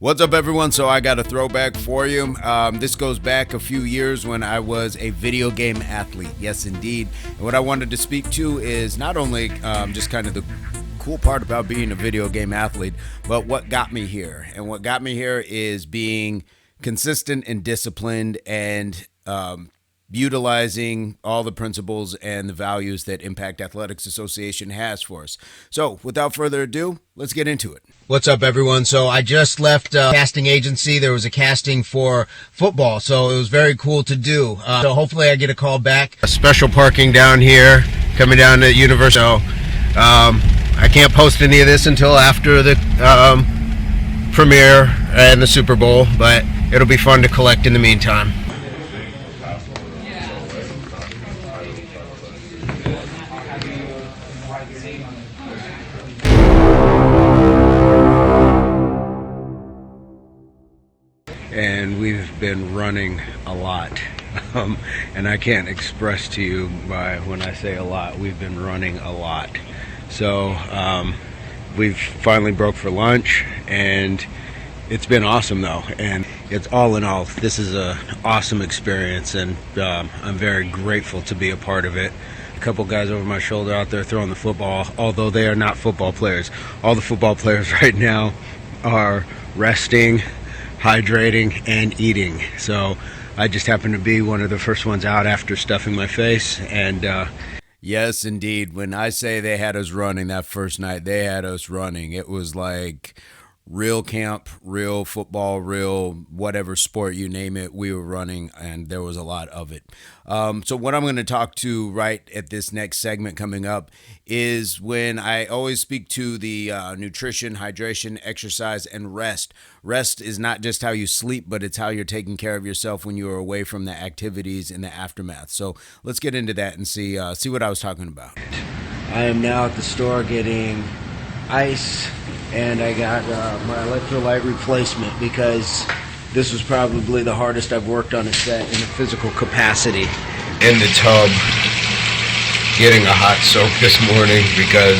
What's up, everyone? So I got a throwback for you. This goes back a few years when I was a video game athlete. Yes, indeed. And what I wanted to speak to is not only just kind of the cool part about being a video game athlete, but what got me here. And what got me here is being consistent and disciplined and utilizing all the principles and the values that Impact Athletics Association has for us. So without further ado, let's get into it. What's up, everyone? So I just left a casting agency. There was a casting for football, so it was very cool to do. So hopefully I get a call back. A special parking down here, coming down to University. So I can't post any of this until after the premiere and the Super Bowl, but it'll be fun to collect in the meantime. And we've been running a lot, and I can't express to you when I say a lot, we've been running a lot. So we've finally broke for lunch, and it's been awesome though, and it's all in all, this is an awesome experience, and I'm very grateful to be a part of it. A couple guys over my shoulder out there throwing the football, although they are not football players. All the football players right now are resting, hydrating, and eating. So I just happened to be one of the first ones out after stuffing my face. And yes, indeed, when I say they had us running that first night, they had us running. It was like real camp, real football, real whatever sport, you name it, we were running, and there was a lot of it. So what I'm going to talk to right at this next segment coming up is when I always speak to the nutrition, hydration, exercise, and rest. Rest is not just how you sleep, but it's how you're taking care of yourself when you are away from the activities in the aftermath. So let's get into that and see what I was talking about. I am now at the store getting ice, and I got my electrolyte replacement because this was probably the hardest I've worked on a set in a physical capacity. In the tub, getting a hot soak this morning because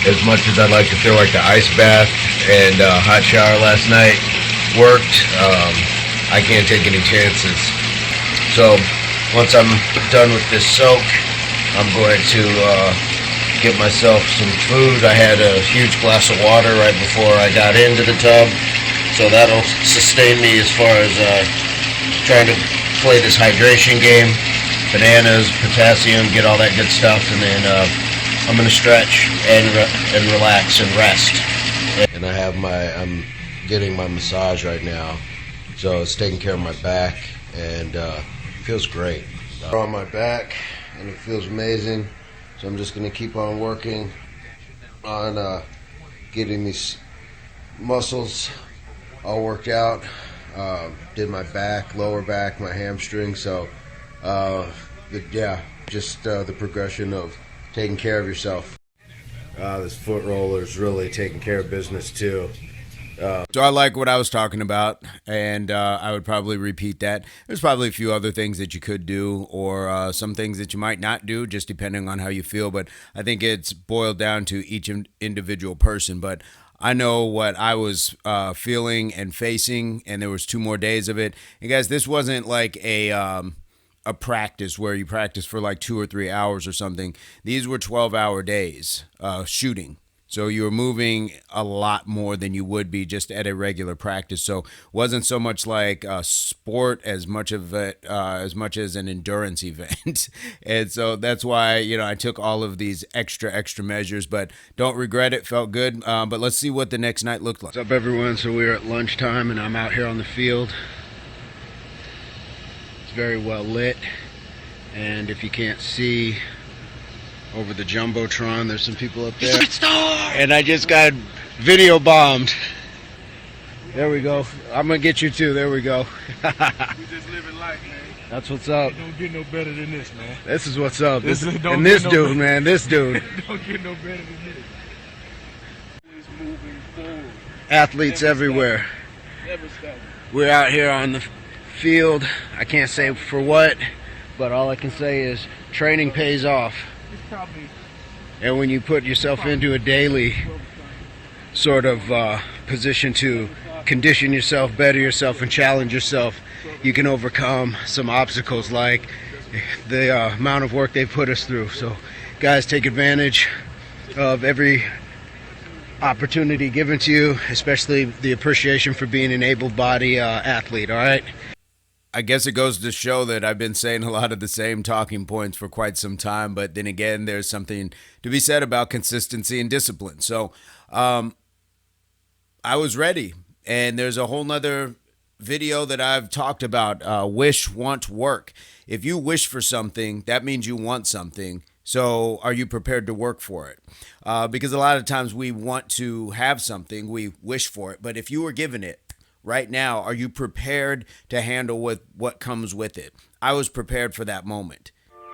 as much as I'd like to feel like the ice bath and hot shower last night worked, I can't take any chances. So once I'm done with this soak, I'm going to get myself some food. I had a huge glass of water right before I got into the tub, so that'll sustain me as far as trying to play this hydration game. Bananas, potassium, get all that good stuff, and then I'm gonna stretch and relax and rest. And I'm getting my massage right now, so it's taking care of my back, and it feels great. I'm on my back, and it feels amazing. So I'm just going to keep on working on getting these muscles all worked out. Did my back, lower back, my hamstring. So the progression of taking care of yourself. This foot roller is really taking care of business too. So I like what I was talking about, and I would probably repeat that. There's probably a few other things that you could do, or some things that you might not do, just depending on how you feel. But I think it's boiled down to each individual person. But I know what I was feeling and facing, and there was 2 more days of it. And guys, this wasn't like a practice where you practice for like 2 or 3 hours or something. These were 12-hour days shooting. So you were moving a lot more than you would be just at a regular practice. So it wasn't so much like a sport as much as an endurance event. And so that's why, I took all of these extra measures, but don't regret it. Felt good. But let's see what the next night looked like. What's up, everyone? So we're at lunchtime, and I'm out here on the field. It's very well lit. And if you can't see over the Jumbotron, there's some people up there. And I just got video bombed. There we go. I'm gonna get you too. There we go. We just living life, man. That's what's up. It don't get no better than this, man. This is what's up. This dude, man. This dude. Don't get no better than this. Always moving forward. Athletes everywhere. Never stopping. We're out here on the field. I can't say for what, but all I can say is training pays off. It's probably And when you put yourself into a daily sort of position to condition yourself, better yourself, and challenge yourself, you can overcome some obstacles like the amount of work they've put us through. So guys, take advantage of every opportunity given to you, especially the appreciation for being an able-bodied athlete, all right? I guess it goes to show that I've been saying a lot of the same talking points for quite some time, but then again, there's something to be said about consistency and discipline. So I was ready, and there's a whole nother video that I've talked about, wish, want, work. If you wish for something, that means you want something. So are you prepared to work for it? Because a lot of times we want to have something, we wish for it, but if you were given it, right now, are you prepared to handle with what comes with it? I was prepared for that moment.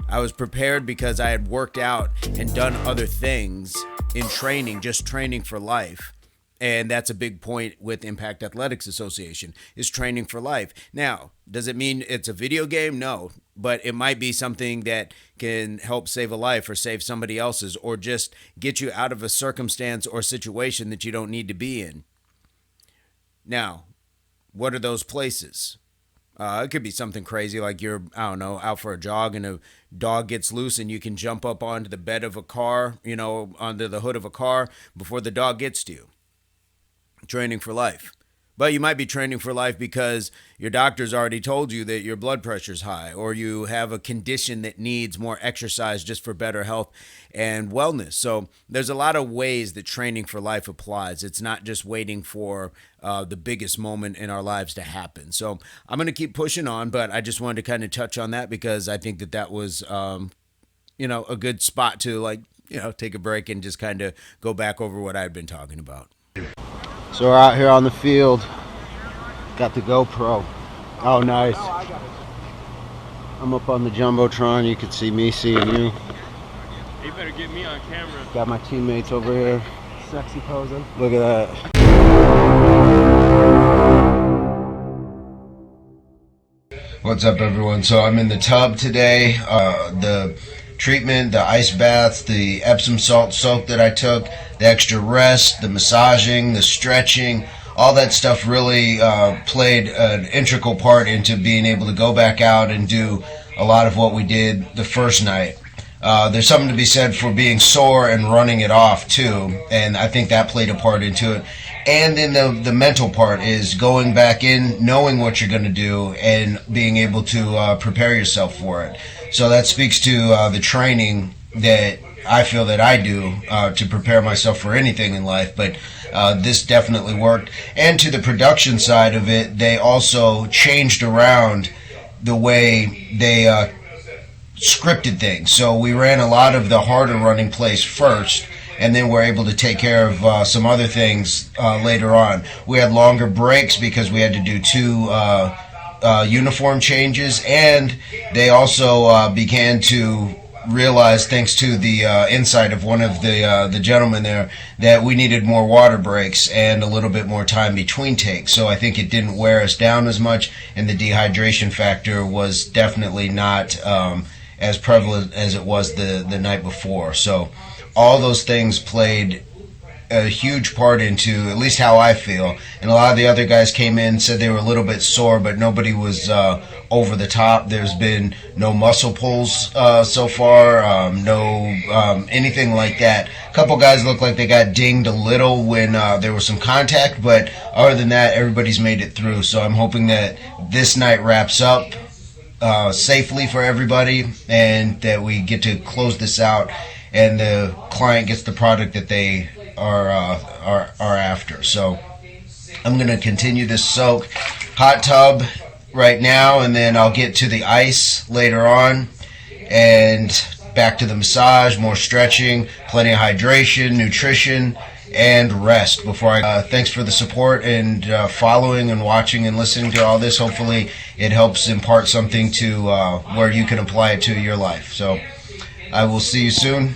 I was prepared because I had worked out and done other things in training, just training for life. And that's a big point with Impact Athletics Association, is training for life. Now, does it mean it's a video game? No, but it might be something that can help save a life or save somebody else's, or just get you out of a circumstance or situation that you don't need to be in. Now, what are those places? It could be something crazy like you're, I don't know, out for a jog and a dog gets loose and you can jump up onto the bed of a car, onto the hood of a car before the dog gets to you. Training for life. But you might be training for life because your doctor's already told you that your blood pressure's high, or you have a condition that needs more exercise just for better health and wellness. So there's a lot of ways that training for life applies. It's not just waiting for the biggest moment in our lives to happen. So I'm going to keep pushing on, but I just wanted to kind of touch on that because I think that was, a good spot to take a break and just kind of go back over what I've been talking about. So we're out here on the field. Got the GoPro. Oh, nice. I'm up on the Jumbotron. You can see me seeing you. You better get me on camera. Got my teammates over here. Sexy posing. Look at that. What's up, everyone? So I'm in the tub today. The treatment, the ice baths, the Epsom salt soak that I took, the extra rest, the massaging, the stretching, all that stuff really played an integral part into being able to go back out and do a lot of what we did the first night. There's something to be said for being sore and running it off too, and I think that played a part into it. And then the mental part is going back in, knowing what you're going to do, and being able to prepare yourself for it. So that speaks to the training that I feel that I do to prepare myself for anything in life, but this definitely worked. And to the production side of it, they also changed around the way they scripted things. So we ran a lot of the harder running plays first, and then we're able to take care of some other things later on. We had longer breaks because we had to do two uniform changes, and they also began to realize, thanks to the insight of one of the gentlemen there, that we needed more water breaks and a little bit more time between takes. So I think it didn't wear us down as much, and the dehydration factor was definitely not as prevalent as it was the night before. So all those things played a huge part into at least how I feel. And a lot of the other guys came in, said they were a little bit sore, but nobody was over the top. There's been no muscle pulls so far, no anything like that. A couple guys looked like they got dinged a little when there was some contact, but other than that, everybody's made it through. So I'm hoping that this night wraps up safely for everybody, and that we get to close this out and the client gets the product that they are after. So I'm going to continue this soak. Hot tub right now, and then I'll get to the ice later on, and back to the massage, more stretching, plenty of hydration, nutrition, and rest before I thanks for the support and following and watching and listening to all this. Hopefully it helps impart something to where you can apply it to your life. So I will see you soon.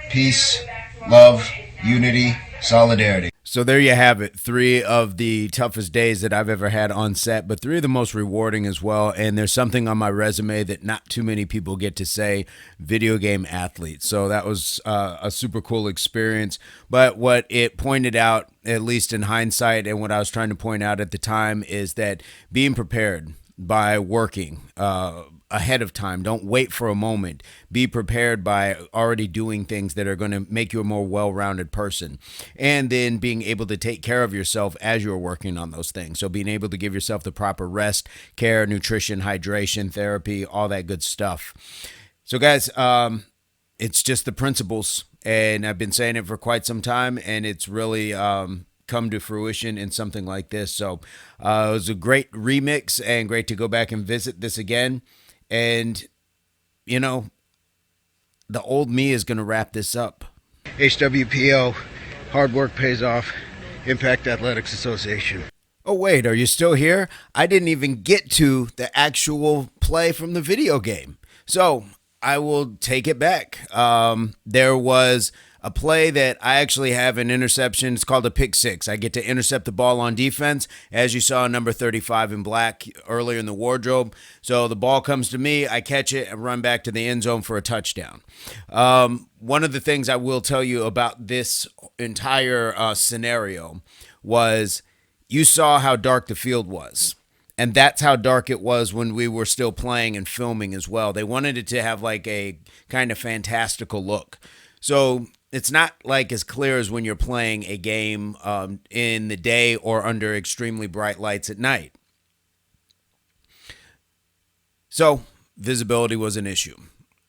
Peace, love, unity, solidarity. So there you have it. 3 of the toughest days that I've ever had on set, but 3 of the most rewarding as well. And there's something on my resume that not too many people get to say: video game athlete. So that was a super cool experience. But what it pointed out, at least in hindsight, and what I was trying to point out at the time, is that being prepared by working ahead of time. Don't wait for a moment. Be prepared by already doing things that are going to make you a more well-rounded person. And then being able to take care of yourself as you're working on those things. So being able to give yourself the proper rest, care, nutrition, hydration, therapy, all that good stuff. So guys, it's just the principles. And I've been saying it for quite some time, and it's really come to fruition in something like this. So it was a great remix and great to go back and visit this again. And, you know, the old me is going to wrap this up. HWPO, hard work pays off. Impact Athletics Association. Oh, wait, are you still here? I didn't even get to the actual play from the video game. So I will take it back. There was a play that I actually have an interception. It's called a pick six. I get to intercept the ball on defense, as you saw number 35 in black earlier in the wardrobe. So the ball comes to me, I catch it, and run back to the end zone for a touchdown. One of the things I will tell you about this entire scenario was you saw how dark the field was. And that's how dark it was when we were still playing and filming as well. They wanted it to have like a kind of fantastical look. So it's not like as clear as when you're playing a game in the day or under extremely bright lights at night. So visibility was an issue.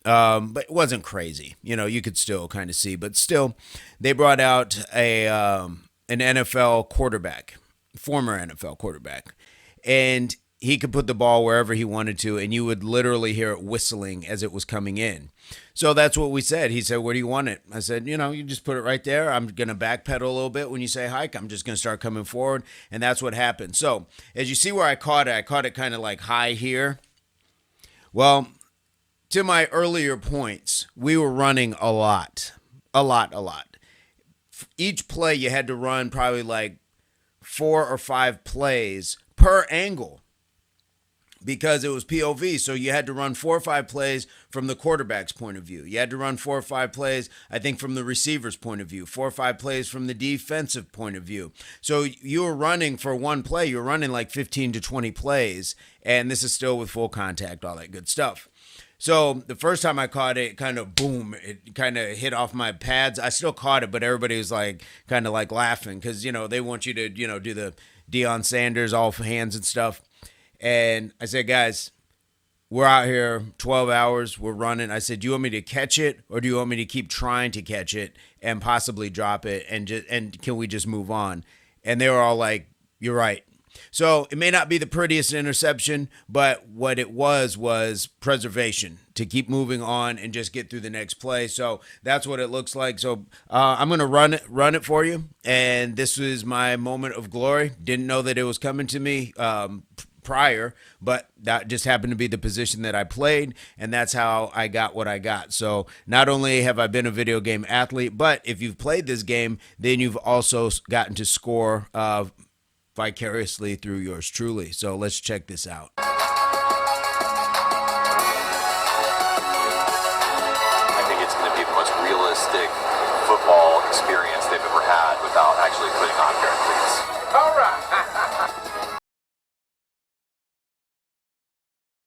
But it wasn't crazy. You know, you could still kind of see. But still, they brought out an NFL quarterback, former NFL quarterback. And he could put the ball wherever he wanted to, and you would literally hear it whistling as it was coming in. So that's what we said. He said, where do you want it? I said, you know, you just put it right there. I'm going to backpedal a little bit when you say hike. I'm just going to start coming forward, and that's what happened. So as you see where I caught it kind of like high here. Well, to my earlier points, we were running a lot. Each play, you had to run probably like 4 or 5 plays per angle because it was POV. So you had to run 4 or 5 plays from the quarterback's point of view. You had to run 4 or 5 plays, I think, from the receiver's point of view, 4 or 5 plays from the defensive point of view. So you were running for one play, you were running like 15 to 20 plays, and this is still with full contact, all that good stuff. So the first time I caught it, kind of boom, it kind of hit off my pads. I still caught it, but everybody was like kind of like laughing because, you know, they want you to, you know, do the Deion Sanders all hands and stuff. And I said, guys, we're out here 12 hours, we're running. I said, do you want me to catch it or do you want me to keep trying to catch it and possibly drop it and can we just move on? And they were all like, you're right. So it may not be the prettiest interception, but what it was preservation to keep moving on and just get through the next play. So that's what it looks like. So I'm going to run it for you. And this is my moment of glory. Didn't know that it was coming to me prior, but that just happened to be the position that I played, and that's how I got what I got. So not only have I been a video game athlete, but if you've played this game, then you've also gotten to score vicariously through yours truly. So let's check this out.